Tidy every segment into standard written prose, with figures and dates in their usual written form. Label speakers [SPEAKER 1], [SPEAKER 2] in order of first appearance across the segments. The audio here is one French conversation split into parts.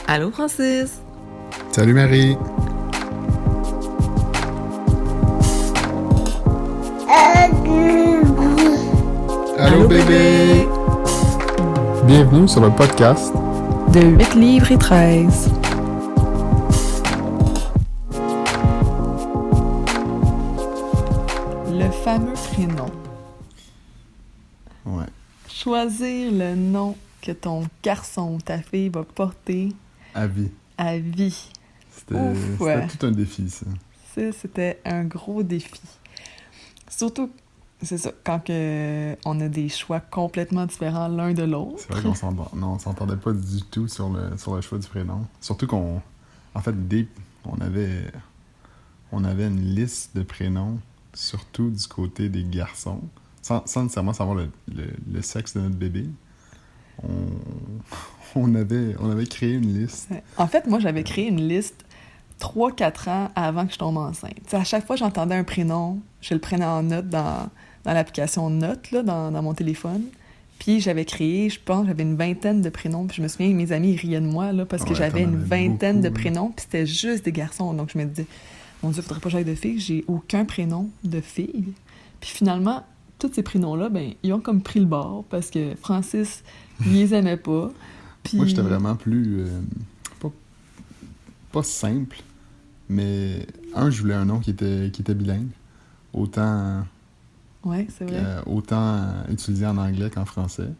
[SPEAKER 1] Allô, Francis?
[SPEAKER 2] Salut Marie! Allô bébé! Bienvenue sur le podcast
[SPEAKER 1] de 8 livres et 13. Le fameux prénom.
[SPEAKER 2] Ouais.
[SPEAKER 1] Choisir le nom que ton garçon ou ta fille va porter
[SPEAKER 2] À vie.
[SPEAKER 1] à vie.
[SPEAKER 2] C'était tout un défi, ça.
[SPEAKER 1] Ça, c'était un gros défi. Surtout, c'est ça, quand on a des choix complètement différents l'un de l'autre.
[SPEAKER 2] C'est vrai qu'on s'entendait pas du tout sur le choix du prénom. Surtout en fait, on avait une liste de prénoms, surtout du côté des garçons, sans nécessairement savoir le sexe de notre bébé. On avait créé une liste.
[SPEAKER 1] En fait, moi, j'avais créé une liste 3-4 ans avant que je tombe enceinte. T'sais, à chaque fois que j'entendais un prénom, je le prenais en note dans l'application Notes, là, dans mon téléphone. Puis j'avais créé, je pense, j'avais une vingtaine de prénoms. Puis je me souviens que mes amis ils riaient de moi là, parce que j'avais une vingtaine de prénoms. Puis c'était juste des garçons. Donc je me disais, mon Dieu, faudrait pas que j'aille de filles. J'ai aucun prénom de fille. Puis finalement, tous ces prénoms-là, ben ils ont comme pris le bord parce que Francis, il les aimait pas. Puis...
[SPEAKER 2] Moi, j'étais vraiment plus... pas simple, mais je voulais un nom qui était bilingue. Autant...
[SPEAKER 1] Oui, c'est vrai.
[SPEAKER 2] Autant utilisé en anglais qu'en français.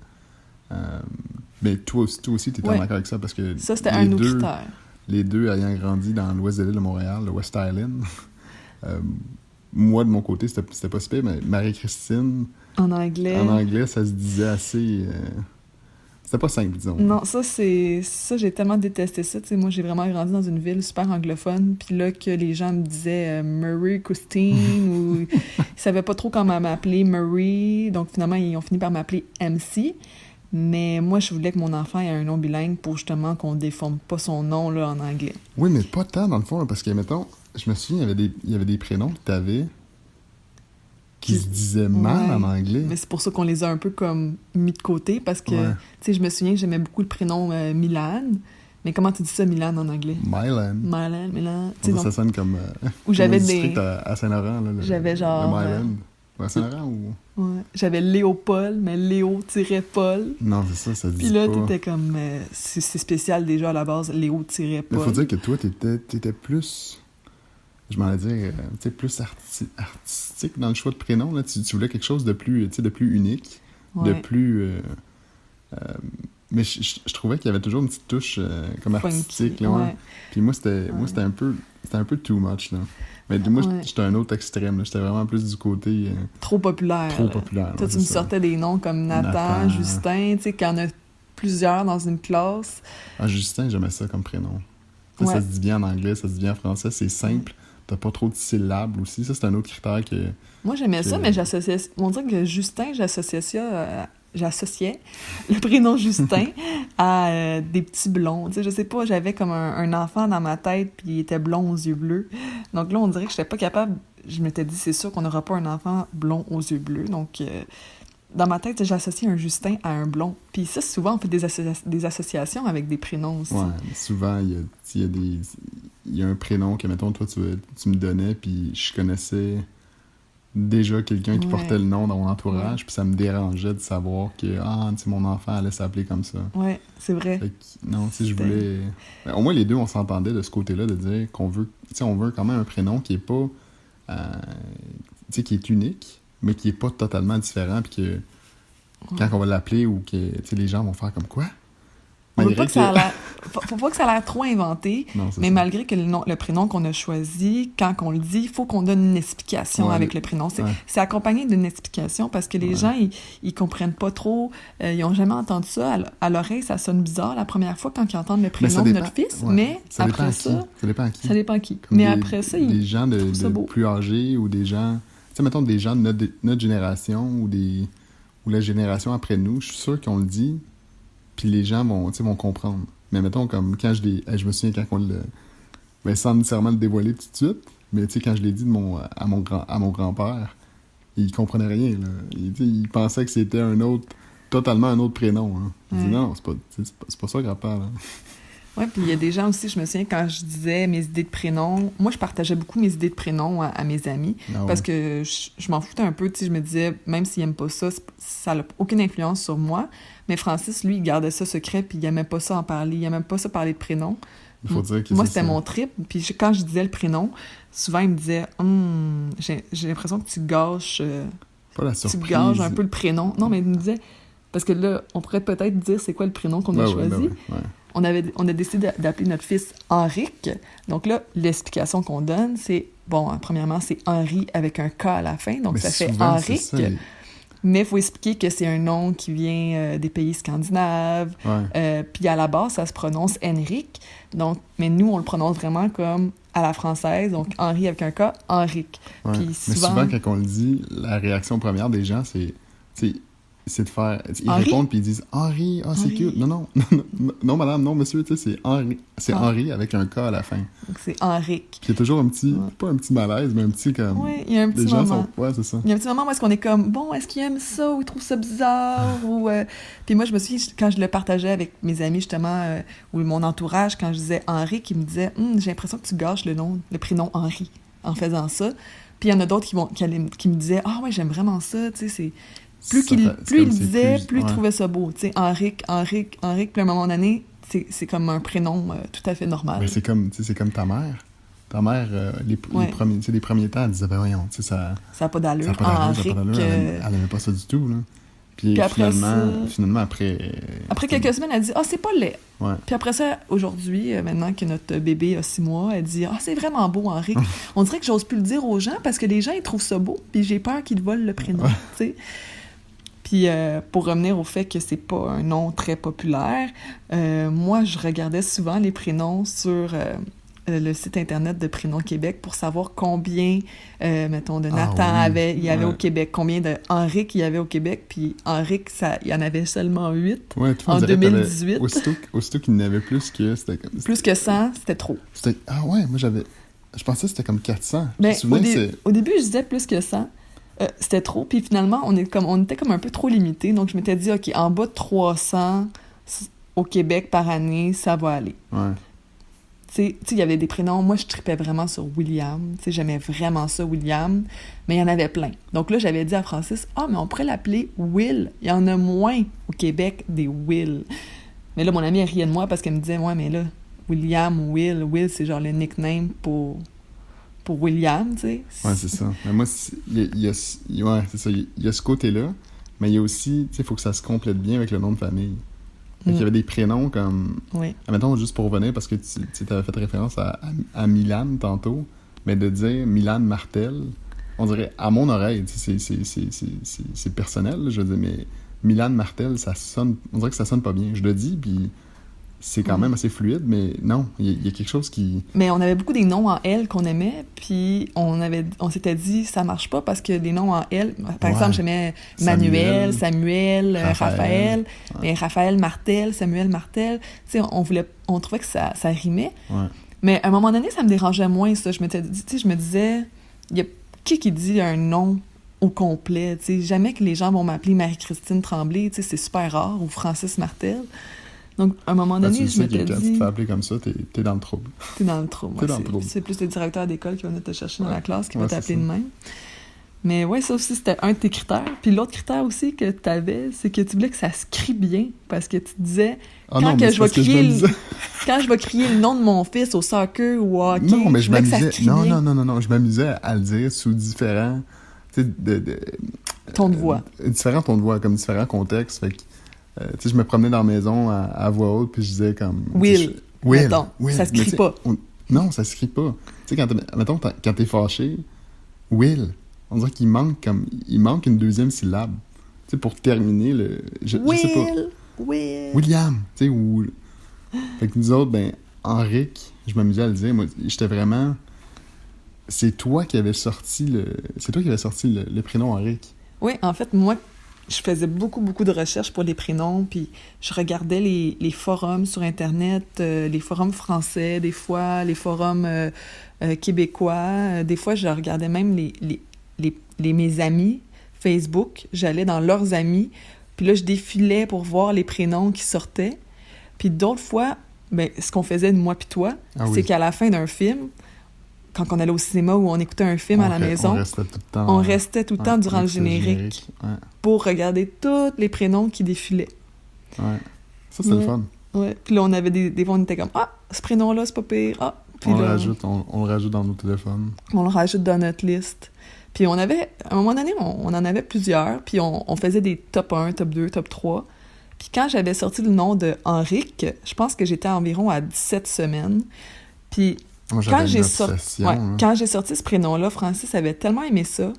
[SPEAKER 2] Mais toi aussi, tu étais en accord avec ça parce que...
[SPEAKER 1] Ça, c'était un de nos critères.
[SPEAKER 2] Les deux ayant grandi dans l'ouest de l'île de Montréal, le West Island. Moi, de mon côté, c'était pas si pire, mais Marie-Christine...
[SPEAKER 1] En anglais,
[SPEAKER 2] ça se disait assez... C'était pas simple, disons.
[SPEAKER 1] Non, ça, j'ai tellement détesté ça. T'sais, moi, j'ai vraiment grandi dans une ville super anglophone, puis là, que les gens me disaient Marie Christine, ou ils savaient pas trop comment m'appeler Marie, donc finalement, ils ont fini par m'appeler MC. Mais moi, je voulais que mon enfant ait un nom bilingue pour justement qu'on déforme pas son nom là, en anglais.
[SPEAKER 2] Oui, mais pas tant, dans le fond, là, parce que, mettons, je me souviens, il y avait des prénoms que t'avais qui se disaient mal en anglais.
[SPEAKER 1] Mais c'est pour ça qu'on les a un peu comme mis de côté, parce que, tu sais, je me souviens que j'aimais beaucoup le prénom Milan. Mais comment tu dis ça, Milan, en anglais? Milan.
[SPEAKER 2] Ça sonne comme...
[SPEAKER 1] où j'avais des...
[SPEAKER 2] à Saint-Laurent, là.
[SPEAKER 1] J'avais genre...
[SPEAKER 2] Le Milan. À Saint-Laurent ou...
[SPEAKER 1] Ouais. J'avais Léopold, mais Léo-Paul.
[SPEAKER 2] Non, c'est ça se dit pas.
[SPEAKER 1] Puis là, t'étais comme... c'est spécial déjà à la base, Léo-Paul.
[SPEAKER 2] Mais faut dire que toi, t'étais plus... Je m'en allais dire, tu sais, plus artistique dans le choix de prénom. Là. Tu voulais quelque chose de plus unique, de plus... mais je trouvais qu'il y avait toujours une petite touche comme artistique. Là, ouais. Puis moi, c'était un peu too much. Là. Mais moi, j'étais un autre extrême. Là. J'étais vraiment plus du côté...
[SPEAKER 1] Trop populaire. Toi, tu me sortais des noms comme Nathan, Justin, tu sais, qu'il y en a plusieurs dans une classe.
[SPEAKER 2] Ah, Justin, j'aimais ça comme prénom. Ça se dit bien en anglais, ça se dit bien en français, c'est simple. T'as pas trop de syllabes aussi. Ça, c'est un autre critère que...
[SPEAKER 1] Moi, j'aimais ça, mais j'associais... On dirait que Justin, j'associais le prénom Justin à des petits blonds. Tu sais, je sais pas, j'avais comme un enfant dans ma tête, puis il était blond aux yeux bleus. Donc là, on dirait que j'étais pas capable... Je m'étais dit, c'est sûr qu'on n'aura pas un enfant blond aux yeux bleus. Donc, dans ma tête, j'associe un Justin à un blond. Puis ça, souvent, on fait des associations avec des prénoms aussi.
[SPEAKER 2] Ouais, souvent, il y a un prénom que, mettons, toi, tu me donnais, puis je connaissais déjà quelqu'un qui portait le nom dans mon entourage, puis ça me dérangeait de savoir que, mon enfant allait s'appeler comme ça.
[SPEAKER 1] Ouais, c'est vrai.
[SPEAKER 2] Non, si je voulais... Au moins, les deux, on s'entendait de ce côté-là, de dire qu'on veut... Tu sais, on veut quand même un prénom qui est pas... tu sais, qui est unique, mais qui est pas totalement différent, puis que quand on va l'appeler ou que les gens vont faire comme quoi?
[SPEAKER 1] Faut pas que ça a l'air... Faut pas que ça a l'air trop inventé, mais malgré que le prénom qu'on a choisi, quand on le dit, il faut qu'on donne une explication avec le prénom. C'est accompagné d'une explication parce que les gens, ils comprennent pas trop, ils ont jamais entendu ça. À l'oreille, ça sonne bizarre la première fois quand ils entendent le prénom de notre fils, mais après ça...
[SPEAKER 2] Ça dépend à qui.
[SPEAKER 1] Ça dépend à qui.
[SPEAKER 2] Comme
[SPEAKER 1] mais après ça,
[SPEAKER 2] des gens de plus âgés ou des gens... Tu sais, mettons des gens de notre génération ou la génération après nous, je suis sûr qu'on le dit, puis les gens vont comprendre. Mais mettons, comme quand je me souviens quand on le... Ben, sans nécessairement le dévoiler tout de suite, mais tu sais, quand je l'ai dit à mon grand-père, il comprenait rien, là. Il pensait que c'était totalement un autre prénom. Hein. Il dit non, c'est pas ça, grand-père, là.
[SPEAKER 1] Ouais, puis il y a des gens aussi, je me souviens, quand je disais mes idées de prénoms, moi, je partageais beaucoup mes idées de prénoms à mes amis, parce que je m'en foutais un peu, tu sais, je me disais, même s'ils n'aiment pas ça, ça n'a aucune influence sur moi. Mais Francis, lui, il gardait ça secret, puis il n'aimait pas ça en parler, il n'aimait pas ça parler de prénoms.
[SPEAKER 2] Il faut dire que
[SPEAKER 1] moi, c'était mon trip, puis quand je disais le prénom, souvent, il me disait, j'ai l'impression que tu gâches...
[SPEAKER 2] pas la surprise.
[SPEAKER 1] Tu gâches un peu le prénom. Non, mais il me disait... Parce que là, on pourrait peut-être dire c'est quoi le prénom qu'on a choisi.
[SPEAKER 2] Ouais.
[SPEAKER 1] On a décidé d'appeler notre fils Henrique. Donc là, l'explication qu'on donne, c'est... Bon, premièrement, c'est Henri avec un K à la fin, donc mais ça fait Henrique. Mais il faut expliquer que c'est un nom qui vient des pays scandinaves. Puis à la base, ça se prononce Henrik. Donc, mais nous, on le prononce vraiment comme à la française. Donc, Henri avec un K, Henrique.
[SPEAKER 2] Ouais. Puis souvent, quand on le dit, la réaction première des gens, c'est de faire... Ils répondent puis ils disent « Henri, ah, c'est cute. » Non, madame, non, monsieur, tu sais, c'est Henri. C'est Henri avec un K à la fin.
[SPEAKER 1] Donc, c'est Henrique.
[SPEAKER 2] Puis il y a toujours un petit... Pas un petit malaise, mais un petit comme...
[SPEAKER 1] Oui, il y a un petit
[SPEAKER 2] les gens
[SPEAKER 1] moment.
[SPEAKER 2] Ouais, c'est ça.
[SPEAKER 1] Il y a un petit moment où est-ce qu'on est comme « Bon, est-ce qu'ils aiment ça ou ils trouvent ça bizarre? » ou Puis moi, je me suis quand je le partageais avec mes amis, justement, ou mon entourage, quand je disais Henri, qui me disaient « J'ai l'impression que tu gâches le prénom Henri en faisant ça. » Puis il y en a d'autres qui me disaient « Ah ouais, j'aime vraiment ça, tu sais, c'est... » Plus il le disait, plus il trouvait ça beau. Tu sais, Henrique. Puis à un moment donné, c'est comme un prénom tout à fait normal.
[SPEAKER 2] Mais c'est comme ta mère. Ta mère, les premiers temps, elle disait, ben voyons, tu sais, ça
[SPEAKER 1] n'a pas d'allure.
[SPEAKER 2] Elle n'aimait pas ça du tout, là. Puis finalement, après
[SPEAKER 1] quelques semaines, elle dit « Ah, c'est pas laid.
[SPEAKER 2] Ouais. »
[SPEAKER 1] Puis après ça, aujourd'hui, maintenant que notre bébé a 6 mois, elle dit « Ah, c'est vraiment beau, Henrique. » On dirait que j'ose plus le dire aux gens parce que les gens, ils trouvent ça beau, puis j'ai peur qu'ils volent le prénom, tu sais. Puis pour revenir au fait que c'est pas un nom très populaire, moi, je regardais souvent les prénoms sur le site internet de Prénoms Québec pour savoir combien, mettons, de Nathan il y avait au Québec, combien de Henrique il y avait au Québec, puis Henrique, il y en avait seulement 8 en 2018.
[SPEAKER 2] Aussitôt qu'il y en avait plus que...
[SPEAKER 1] Plus que 100, c'était trop.
[SPEAKER 2] Ah ouais, moi je pensais que c'était comme 400.
[SPEAKER 1] Ben, au début, je disais plus que 100. C'était trop, puis finalement, on était comme un peu trop limité. Donc, je m'étais dit, OK, en bas de 300 au Québec par année, ça va aller.
[SPEAKER 2] Ouais.
[SPEAKER 1] Tu sais, il y avait des prénoms. Moi, je tripais vraiment sur William. Tu sais, j'aimais vraiment ça, William. Mais il y en avait plein. Donc là, j'avais dit à Francis, mais on pourrait l'appeler Will. Il y en a moins au Québec des Will. Mais là, mon amie, elle riait de moi parce qu'elle me disait, ouais, mais là, William, Will, c'est genre le nickname pour William, tu sais.
[SPEAKER 2] Ouais, c'est ça. Mais moi, il y a ce côté-là, mais il y a aussi, tu sais, il faut que ça se complète bien avec le nom de famille. Il y avait des prénoms comme...
[SPEAKER 1] Oui.
[SPEAKER 2] Mettons, juste pour revenir, parce que tu avais fait référence à Milan tantôt, mais de dire Milan Martel, on dirait, à mon oreille, c'est personnel, là, je veux dire, mais Milan Martel, ça sonne... On dirait que ça sonne pas bien. Je le dis, puis... C'est quand même assez fluide, mais non, il y a quelque chose qui... Mais
[SPEAKER 1] on avait beaucoup des noms en L qu'on aimait, puis on s'était dit, ça marche pas parce que les noms en L... Par exemple, j'aimais Manuel, Samuel, Raphaël, mais Raphaël Martel, Samuel Martel, tu sais, on trouvait que ça rimait.
[SPEAKER 2] Ouais.
[SPEAKER 1] Mais à un moment donné, ça me dérangeait moins, ça. Je me disais, il y a qui dit un nom au complet, tu sais, jamais que les gens vont m'appeler Marie-Christine Tremblay, tu sais, c'est super rare, ou Francis Martel. Donc, à un moment donné, je m'étais dit...
[SPEAKER 2] Quand tu te fais appeler comme ça, t'es dans le trouble.
[SPEAKER 1] T'es dans le trouble, c'est plus le directeur d'école qui va venir te chercher dans la classe, qui va t'appeler de même. Mais ouais, ça aussi, c'était un de tes critères. Puis l'autre critère aussi que t'avais, c'est que tu voulais que ça se crie bien, parce que tu disais, quand je vais crier le nom de mon fils au soccer ou au hockey,
[SPEAKER 2] non, mais je m'amusais...
[SPEAKER 1] Non,
[SPEAKER 2] je m'amusais à le dire sous différents... Tu sais,
[SPEAKER 1] tons de voix.
[SPEAKER 2] Différents tons de voix, comme différents contextes, fait que... tu sais, je me promenais dans la maison à voix haute, puis je disais comme...
[SPEAKER 1] Will. Mettons, ça se crie pas.
[SPEAKER 2] Non, ça se crie pas. Tu sais, mettons, quand t'es fâché, Will, on dirait qu'il manque une deuxième syllabe. Tu sais, pour terminer le... Je sais pas. William, tu sais, ou... Fait que nous autres, Henrique, je m'amusais à le dire. Moi, j'étais vraiment... C'est toi qui avais sorti le prénom Henrique.
[SPEAKER 1] Oui, en fait, moi... Je faisais beaucoup de recherches pour les prénoms, puis je regardais les forums sur Internet, les forums français, des fois, les forums québécois. Des fois, je regardais même mes amis Facebook. J'allais dans leurs amis, puis là, je défilais pour voir les prénoms qui sortaient. Puis d'autres fois, ben, ce qu'on faisait, moi puis toi,
[SPEAKER 2] Ah
[SPEAKER 1] c'est
[SPEAKER 2] oui.
[SPEAKER 1] qu'à la fin d'un film, quand on allait au cinéma ou on écoutait un film à la maison,
[SPEAKER 2] On restait tout le temps.
[SPEAKER 1] on restait tout le temps durant le
[SPEAKER 2] avec
[SPEAKER 1] générique
[SPEAKER 2] Ouais.
[SPEAKER 1] pour regarder tous les prénoms qui défilaient.
[SPEAKER 2] Ouais. Ça, c'est le fun.
[SPEAKER 1] Ouais. Puis là, on avait des fois, on était comme « Ah, ce prénom-là, c'est pas pire. Ah! » Puis
[SPEAKER 2] On,
[SPEAKER 1] là,
[SPEAKER 2] on le rajoute dans nos téléphones.
[SPEAKER 1] on le rajoute dans notre liste. Puis on avait, à un moment donné, on en avait plusieurs, puis on faisait des top 1, top 2, top 3. Puis quand j'avais sorti le nom de Henrique, je pense que j'étais environ à 17 semaines. Puis
[SPEAKER 2] Moi,
[SPEAKER 1] quand j'ai,
[SPEAKER 2] hein.
[SPEAKER 1] quand j'ai sorti ce prénom-là, Francis avait tellement aimé ça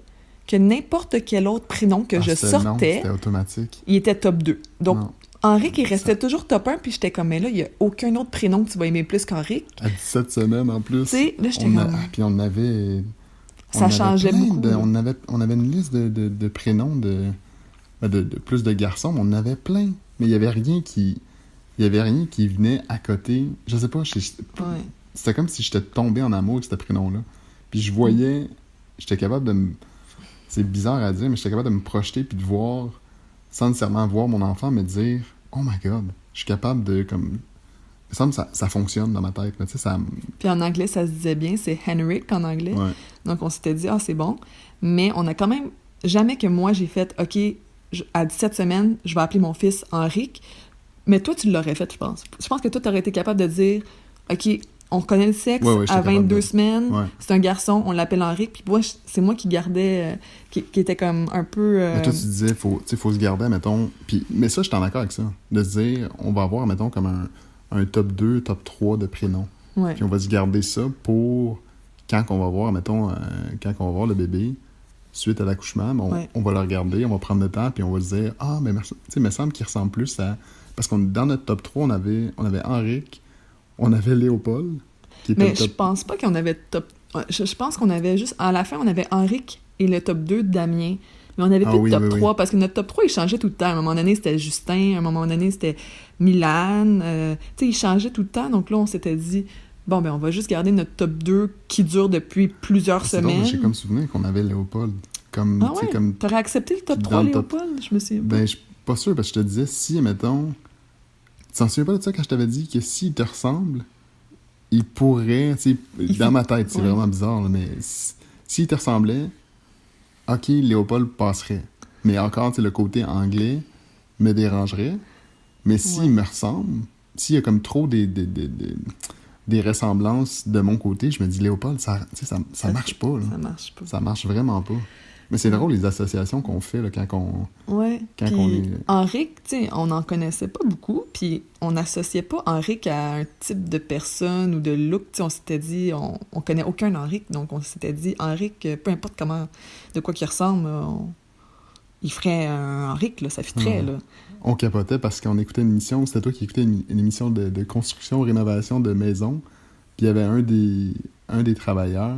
[SPEAKER 1] que n'importe quel autre prénom que je sortais,
[SPEAKER 2] c'était automatique.
[SPEAKER 1] il était top 2. Donc,
[SPEAKER 2] Non.
[SPEAKER 1] Henrique, il restait toujours top 1, puis j'étais comme, mais là, il n'y a aucun autre prénom que tu vas aimer plus qu'Henrique.
[SPEAKER 2] À 17 semaines, en plus.
[SPEAKER 1] Tu sais, là, j'étais comme...
[SPEAKER 2] Puis on avait...
[SPEAKER 1] Ça changeait beaucoup.
[SPEAKER 2] On avait une liste de prénoms de plus de garçons, mais on en avait plein. Mais il y avait rien qui venait à côté. Je sais pas,
[SPEAKER 1] Ouais.
[SPEAKER 2] c'était comme si j'étais tombé en amour avec ce prénom-là. Puis je voyais... J'étais capable de me... C'est bizarre à dire, mais j'étais capable de me projeter puis de voir, sans nécessairement voir mon enfant, me dire « Oh my God! » Je suis capable de, comme... Il me semble que ça fonctionne dans ma tête. Tu sais, ça...
[SPEAKER 1] Puis en anglais, ça se disait bien, c'est Henrik en anglais.
[SPEAKER 2] Ouais.
[SPEAKER 1] Donc on s'était dit, ah, c'est bon. Mais on a quand même, jamais que moi j'ai fait, OK, à 17 semaines, je vais appeler mon fils Henrik. Mais toi, tu l'aurais fait, je pense. Je pense que toi, tu aurais été capable de dire, OK, on connaît le sexe à 22 semaines, c'est un garçon, on l'appelle Henrik. Puis moi, c'est moi qui gardais, qui était comme un peu...
[SPEAKER 2] Mais toi, tu disais, faut se garder, mettons... Puis, mais ça, je suis en accord avec ça. De se dire, on va avoir, mettons, comme un top 2, top 3 de prénoms.
[SPEAKER 1] Ouais.
[SPEAKER 2] Puis on va se garder ça pour quand on va voir, mettons, quand on va voir le bébé, suite à l'accouchement, on va le regarder, on va prendre le temps, puis on va se dire, ah, mais merci. Tu sais, il me semble qu'il ressemble plus à... Parce que dans notre top 3, on avait Henrik, on avait Léopold, qui était
[SPEAKER 1] mais
[SPEAKER 2] le top...
[SPEAKER 1] je pense pas qu'on avait top... Je pense qu'on avait juste... À la fin, on avait Henrik et le top 2, Damien. Mais on avait plus de top 3, parce que notre top 3, il changeait tout le temps. À un moment donné, c'était Justin, à un moment donné, c'était Milan. Tu sais, il changeait tout le temps. Donc là, on s'était dit, bon, ben on va juste garder notre top 2 qui dure depuis plusieurs semaines.
[SPEAKER 2] J'ai comme souvenir qu'on avait Léopold. Comme,
[SPEAKER 1] ah ouais? Comme... T'aurais accepté le top 3, Léopold? Je me souviens pas.
[SPEAKER 2] Ben, je suis pas sûr, parce que je te disais, si, mettons... Tu t'en souviens pas de ça quand je t'avais dit que s'il te ressemble, il pourrait... Dans ma tête, c'est vraiment bizarre, là, mais s'il te ressemblait... OK, Léopold passerait. Mais encore, le côté anglais me dérangerait. Mais s'il me ressemble, s'il y a comme trop des ressemblances de mon côté, je me dis, Léopold, ça marche pas. Là.
[SPEAKER 1] Ça marche pas.
[SPEAKER 2] Ça marche vraiment pas. Mais c'est drôle, les associations qu'on fait là, quand on est...
[SPEAKER 1] Henrik, tu sais, on n'en connaissait pas beaucoup, puis on n'associait pas Henrik à un type de personne ou de look. Tu sais, on s'était dit, on connaît aucun Henrik, donc on s'était dit, Henrik, peu importe comment, de quoi qu'il ressemble, il ferait un Henrik, là, ça fitterait, là.
[SPEAKER 2] On capotait parce qu'on écoutait une émission, c'était toi qui écoutais une émission de construction, rénovation de maison, puis il y avait un des travailleurs...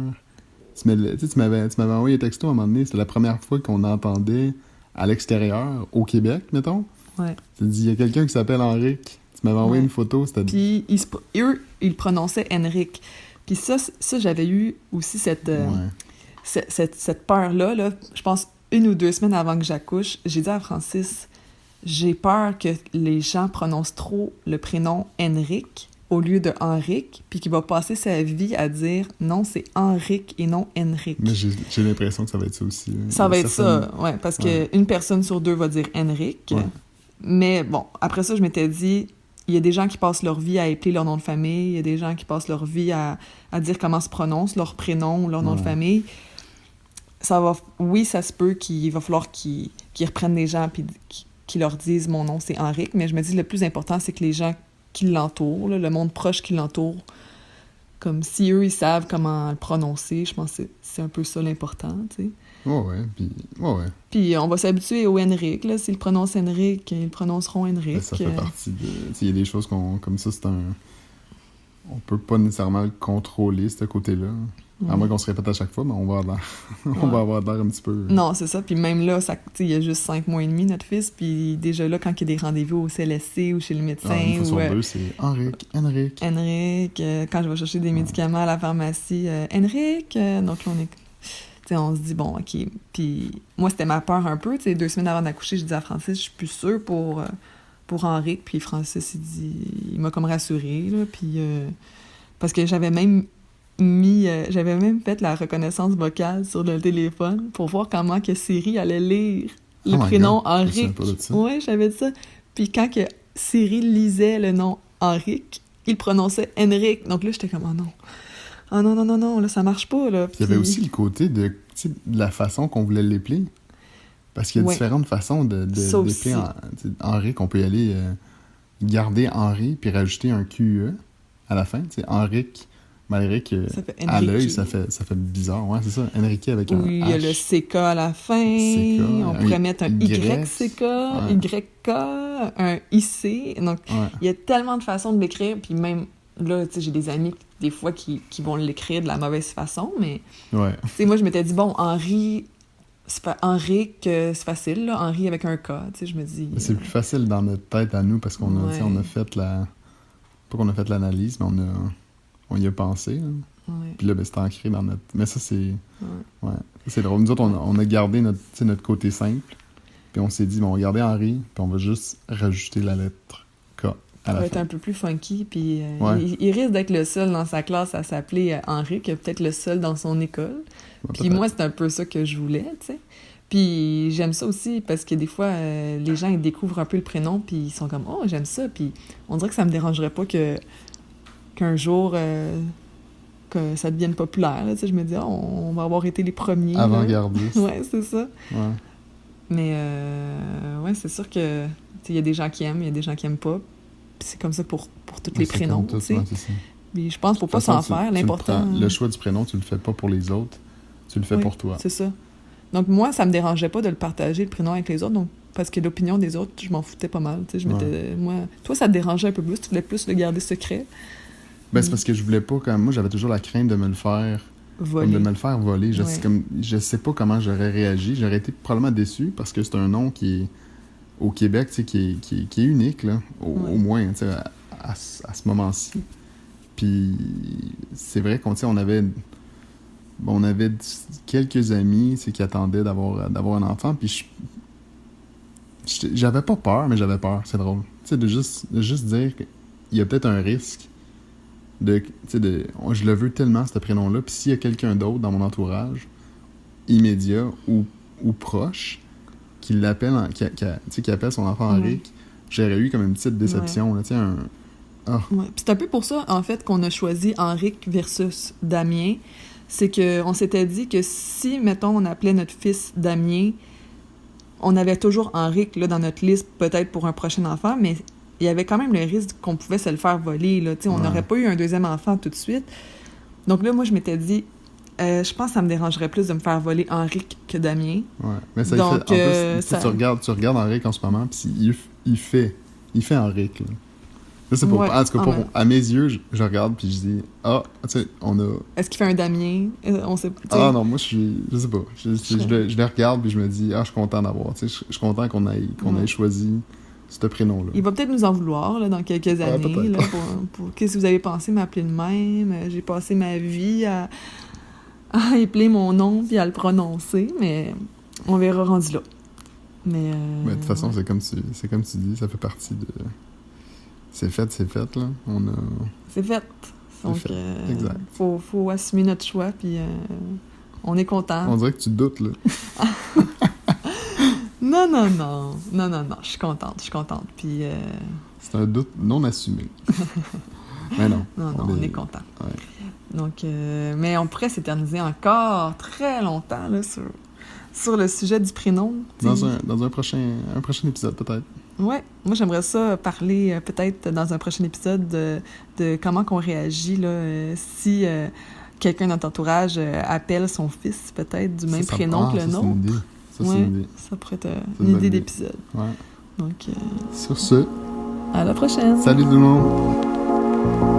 [SPEAKER 2] Tu m'avais envoyé un texto à un moment donné, c'était la première fois qu'on entendait à l'extérieur, au Québec, mettons.
[SPEAKER 1] Ouais.
[SPEAKER 2] Tu dit, il y a quelqu'un qui s'appelle Henrik. Tu m'avais envoyé une photo, c'était...
[SPEAKER 1] Puis eux, ils prononçaient Henrik. Puis ça, j'avais eu aussi cette peur-là, là, je pense 1 ou 2 semaines avant que j'accouche, j'ai dit à Francis, j'ai peur que les gens prononcent trop le prénom Henrik au lieu de Henrik, puis qu'il va passer sa vie à dire non, c'est Henrik et non Henrik.
[SPEAKER 2] Mais j'ai l'impression que ça va être ça aussi.
[SPEAKER 1] Ça va être ça, ouais, parce qu'une personne sur 2 va dire Henrik. Ouais. Mais bon, après ça, je m'étais dit, il y a des gens qui passent leur vie à épeler leur nom de famille, il y a des gens qui passent leur vie à dire comment se prononce leur prénom ou leur nom de famille. Oui, ça se peut qu'il va falloir qu'ils reprennent des gens puis qu'ils leur disent mon nom, c'est Henrik, mais je me dis, le plus important, c'est que les gens qui l'entourent, là, le monde proche qui l'entoure, comme si eux, ils savent comment le prononcer, je pense que c'est un peu ça l'important, tu sais.
[SPEAKER 2] Ouais.
[SPEAKER 1] Puis on va s'habituer au Henrik, là. S'ils prononcent Henrik, ils prononceront Henrik.
[SPEAKER 2] Ça fait partie de... Il y a des choses comme ça, c'est un... On peut pas nécessairement le contrôler, ce côté-là. À moins qu'on se répète à chaque fois, mais on va avoir l'air un petit peu...
[SPEAKER 1] Non, c'est ça. Puis même là, il y a juste 5 mois et demi, notre fils. Puis déjà là, quand il y a des rendez-vous au CLSC ou chez le médecin...
[SPEAKER 2] une fois sur 2, c'est Henrik.
[SPEAKER 1] Quand je vais chercher des médicaments à la pharmacie, Henrik. Donc là, on se dit, bon, OK. Puis moi, c'était ma peur un peu. 2 semaines avant d'accoucher, je dis à Francis, je suis plus sûre pour pour Henrique, puis Francis, il m'a comme rassuré, là, puis parce que j'avais même fait la reconnaissance vocale sur le téléphone pour voir comment que Siri allait lire le prénom Henrique. Oui, j'avais dit ça. Puis quand que Siri lisait le nom Henrique, il prononçait Henrik. Donc là, j'étais comme, oh non. Oh non, non, non, non, là, ça marche pas, là. Puis...
[SPEAKER 2] Il y avait aussi le côté de la façon qu'on voulait l'épeler. Parce qu'il y a différentes façons d'épeler Henrique. On peut y aller garder Henri puis rajouter un QE à la fin. Henrique, malgré que à l'œil, ça fait bizarre. Ouais, c'est ça. Henrique avec un H.
[SPEAKER 1] Oui, il y a le CK à la fin. On pourrait mettre un YCK, YK, un IC. Donc, il y a tellement de façons de l'écrire. Puis même, là, tu sais, j'ai des amis, des fois, qui vont l'écrire de la mauvaise façon. Mais, tu sais, moi, je m'étais dit, bon, Henrique, c'est facile, là. Henri avec un K, tu sais, je me dis...
[SPEAKER 2] C'est plus facile dans notre tête à nous, parce qu'on a, on a fait la... Pas qu'on a fait l'analyse, mais on y a pensé. Puis là, c'est ancré dans notre... Mais ça, c'est... Ouais. C'est drôle. Nous autres, on a gardé notre côté simple, puis on s'est dit, bon, on va garder Henri, puis on va juste rajouter la lettre K à la fin. Ça va
[SPEAKER 1] être un peu plus funky, puis il risque d'être le seul dans sa classe à s'appeler Henri, que peut-être le seul dans son école. Puis moi, c'est un peu ça que je voulais, tu sais. Puis j'aime ça aussi parce que des fois, les gens, ils découvrent un peu le prénom puis ils sont comme « Oh, j'aime ça ». Puis on dirait que ça me dérangerait pas qu'un jour, que ça devienne populaire, là, tu sais. Je me dis « Oh, on va avoir été les premiers ».
[SPEAKER 2] Avant-gardiste.
[SPEAKER 1] Ouais, c'est ça.
[SPEAKER 2] Ouais.
[SPEAKER 1] Mais ouais, c'est sûr que il y a des gens qui aiment, il y a des gens qui aiment pas. Puis c'est comme ça pour tous les prénoms, tu sais. Puis je pense qu'il faut pas s'en faire. L'important...
[SPEAKER 2] Le choix du prénom, tu le fais pas pour les autres. Tu le fais pour toi.
[SPEAKER 1] C'est ça. Donc, moi, ça me dérangeait pas de le partager, le prénom, avec les autres, donc, parce que l'opinion des autres, je m'en foutais pas mal. Tu sais, toi, ça te dérangeait un peu plus, tu voulais plus le garder secret.
[SPEAKER 2] Ben, c'est parce que je voulais pas, comme moi, j'avais toujours la crainte de me le faire voler. Je sais pas comment j'aurais réagi. J'aurais été probablement déçu, parce que c'est un nom qui est, au Québec, tu sais, qui est unique, là, au moins, tu sais, à ce moment-ci. Puis, c'est vrai qu'on avait... on avait quelques amis qui attendaient d'avoir un enfant, puis j'avais pas peur, mais j'avais peur, c'est drôle. Tu sais, de juste dire qu'il y a peut-être un risque je le veux tellement, ce prénom-là, puis s'il y a quelqu'un d'autre dans mon entourage, immédiat ou proche, qui l'appelle, qui appelle son enfant Henrique, j'aurais eu comme une petite déception, là, tu sais,
[SPEAKER 1] Puis c'est un peu pour ça, en fait, qu'on a choisi Henrique versus Damien. C'est qu'on s'était dit que si, mettons, on appelait notre fils Damien, on avait toujours Henrique là, dans notre liste, peut-être pour un prochain enfant, mais il y avait quand même le risque qu'on pouvait se le faire voler. Là. On n'aurait pas eu un deuxième enfant tout de suite. Donc là, moi, je m'étais dit, je pense que ça me dérangerait plus de me faire voler Henrique que Damien.
[SPEAKER 2] Ouais, mais ça, donc, il fait, en plus, tu regardes Henrique en ce moment, puis il fait Henrique, là. Ça, c'est pour... En tout cas, à mes yeux, je regarde puis je dis « Ah, tu sais, on a... »
[SPEAKER 1] Est-ce qu'il fait un Damien? On sait pas.
[SPEAKER 2] Ah non, moi, je sais pas. Je les regarde puis je me dis « Ah, je suis content d'avoir. » Tu sais, je suis content qu'on ait choisi ce prénom-là.
[SPEAKER 1] Il va peut-être nous en vouloir là, dans quelques années. Là, pour qu'est-ce que vous avez pensé m'appeler de même? J'ai passé ma vie à épeler mon nom puis à le prononcer, mais on verra rendu là. Mais
[SPEAKER 2] de toute façon, c'est comme tu dis, ça fait partie de... C'est fait, là.
[SPEAKER 1] C'est fait. Donc,
[SPEAKER 2] exact.
[SPEAKER 1] Faut assumer notre choix, puis on est content.
[SPEAKER 2] On dirait que tu doutes, là.
[SPEAKER 1] Non. Je suis contente. Puis...
[SPEAKER 2] C'est un doute non assumé. Mais non.
[SPEAKER 1] Non, on est content.
[SPEAKER 2] Ouais.
[SPEAKER 1] Donc, mais on pourrait s'éterniser encore très longtemps, là, sur le sujet du prénom.
[SPEAKER 2] Dans un prochain épisode, peut-être.
[SPEAKER 1] Ouais, moi j'aimerais ça parler peut-être dans un prochain épisode de comment qu'on réagit là, si quelqu'un dans ton entourage appelle son fils peut-être du même prénom que le nôtre.
[SPEAKER 2] C'est une idée.
[SPEAKER 1] Ça pourrait être une idée d'épisode.
[SPEAKER 2] Ouais.
[SPEAKER 1] Donc,
[SPEAKER 2] sur ce,
[SPEAKER 1] à la prochaine.
[SPEAKER 2] Salut tout le monde.